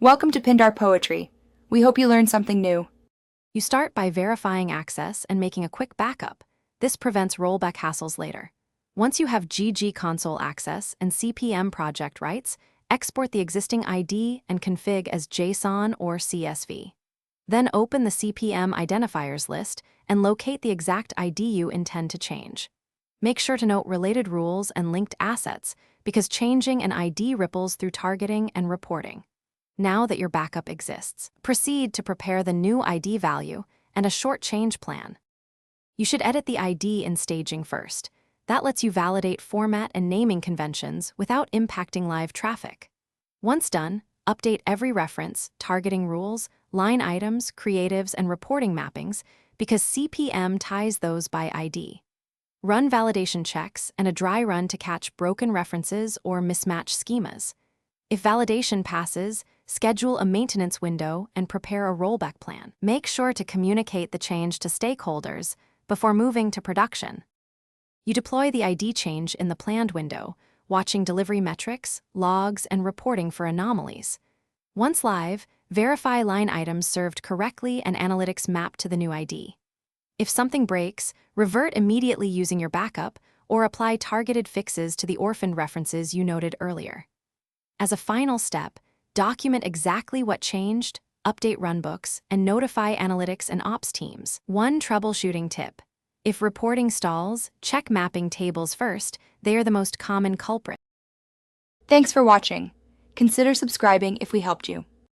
Welcome to Pindar Poetry. We hope you learned something new. You start by verifying access and making a quick backup. This prevents rollback hassles later. Once you have GG console access and CPM project rights, export the existing ID and config as JSON or CSV. Then open the CPM identifiers list and locate the exact ID you intend to change. Make sure to note related rules and linked assets because changing an ID ripples through targeting and reporting. Now that your backup exists, proceed to prepare the new ID value and a short change plan. You should edit the ID in staging first. That lets you validate format and naming conventions without impacting live traffic. Once done, update every reference, targeting rules, line items, creatives, and reporting mappings because CPM ties those by ID. Run validation checks and a dry run to catch broken references or mismatched schemas. If validation passes, schedule a maintenance window and prepare a rollback plan. Make sure to communicate the change to stakeholders before moving to production. You deploy the ID change in the planned window, watching delivery metrics, logs, and reporting for anomalies. Once live, verify line items served correctly and analytics map to the new ID. If something breaks, revert immediately using your backup or apply targeted fixes to the orphaned references you noted earlier. As a final step, document exactly what changed, update runbooks, and notify analytics and ops teams. One troubleshooting tip: if reporting stalls, check mapping tables first. They are the most common culprit. Thanks for watching. Consider subscribing if we helped you.